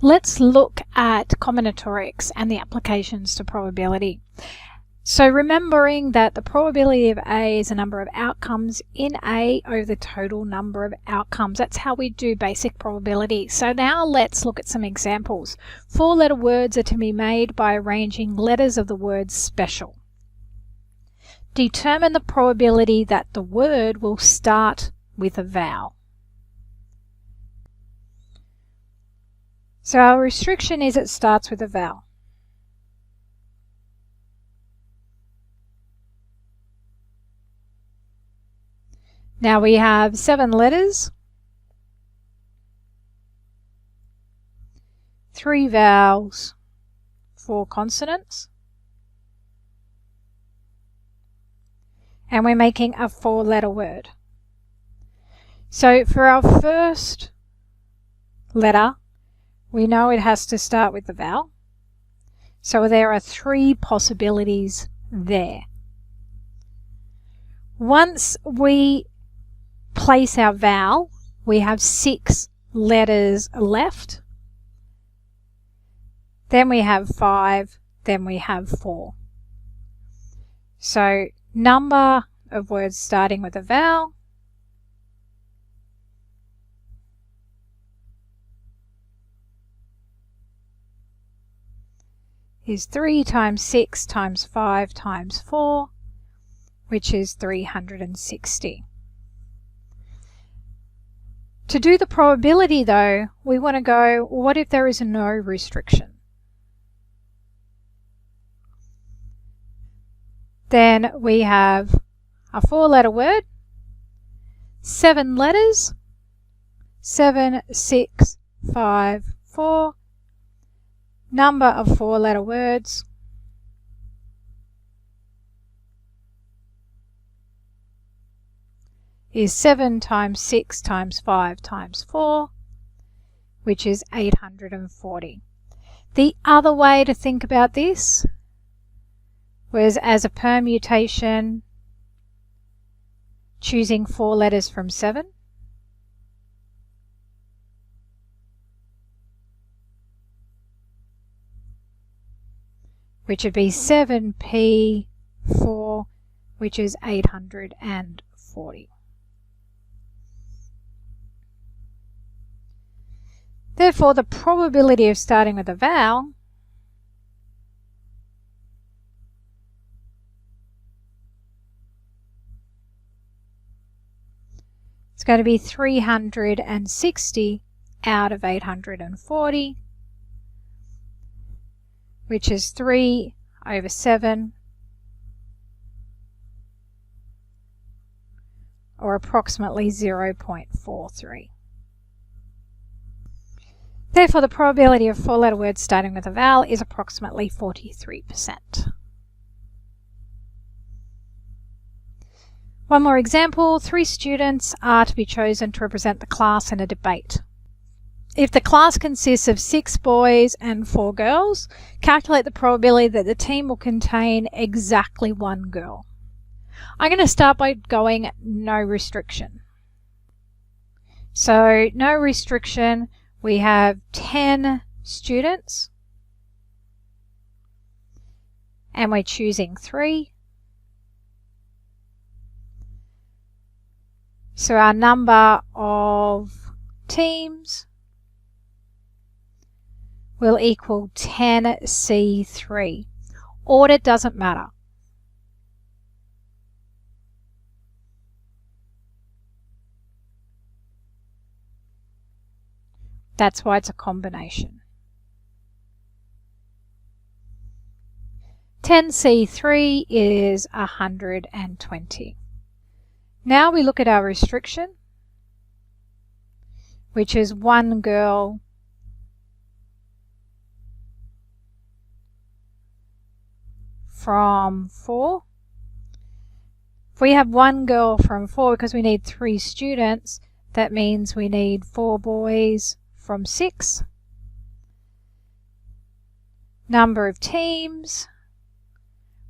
Let's look at combinatorics and the applications to probability. So remembering that the probability of A is the number of outcomes in A over the total number of outcomes. That's how we do basic probability. So now let's look at some examples. 4-letter words are to be made by arranging letters of the word special. Determine the probability that the word will start with a vowel. So our restriction is it starts with a vowel. Now we have 7 letters, 3 vowels, 4 consonants, and we're making a 4-letter word. So for our first letter, we know it has to start with the vowel. So there are 3 possibilities there. Once we place our vowel, we have 6 letters left. Then we have 5, then we have 4. So number of words starting with a vowel is 3 times 6 times 5 times 4, which is 360. To do the probability though, we want to go, what if there is no restriction? Then we have a 4-letter word, 7 letters, 7, 6, 5, 4, number of 4-letter words is 7 times 6 times 5 times 4, which is 840. The other way to think about this was as a permutation, choosing 4 letters from 7. Which would be 7p4, which is 840. Therefore, the probability of starting with a vowel is going to be 360 out of 840, which is 3 over 7, or approximately 0.43. Therefore, the probability of 4-letter words starting with a vowel is approximately 43%. One more example, 3 students are to be chosen to represent the class in a debate. If the class consists of 6 boys and 4 girls, calculate the probability that the team will contain exactly 1 girl. I'm going to start by going no restriction. So no restriction, we have 10 students and we're choosing 3. So our number of teams will equal 10C3. Order doesn't matter. That's why it's a combination. 10C3 is 120. Now we look at our restriction, which is 1 girl from 4. If we have 1 girl from 4, because we need 3 students, that means we need 4 boys from 6. Number of teams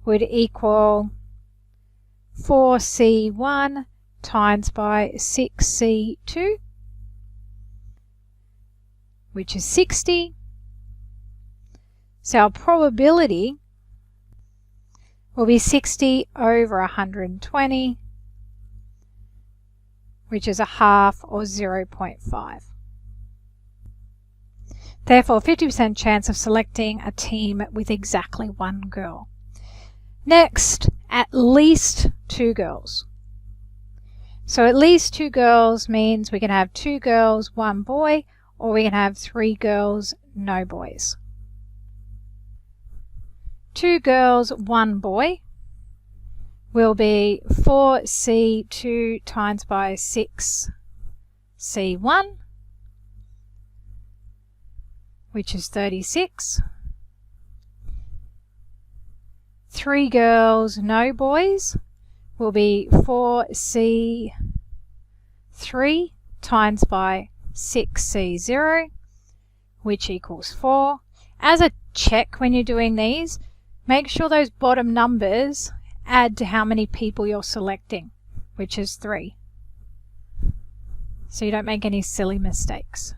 would equal 4C1 times by 6C2, which is 60. So our probability will be 60 over 120, which is a half, or 0.5. Therefore, 50% chance of selecting a team with exactly one girl. Next, at least 2 girls. So at least 2 girls means we can have 2 girls, 1 boy, or we can have 3 girls, no boys. 2 girls, 1 boy will be 4C2 times by 6C1, which is 36. 3 girls, no boys will be 4C3 times by 6C0, which equals 4. As a check when you're doing these, make sure those bottom numbers add to how many people you're selecting, which is 3. So you don't make any silly mistakes.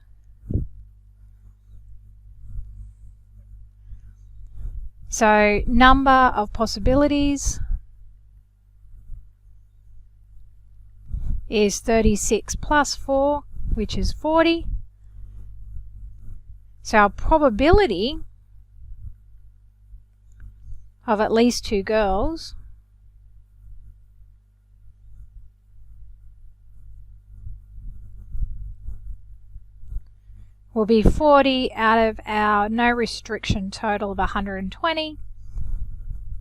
So number of possibilities is 36 plus 4, which is 40. So our probability of at least 2 girls will be 40 out of our no restriction total of 120,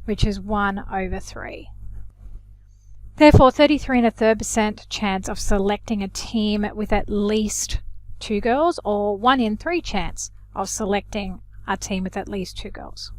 which is 1 over 3. Therefore, 33.33% chance of selecting a team with at least 2 girls, or 1 in 3 chance of selecting a team with at least 2 girls.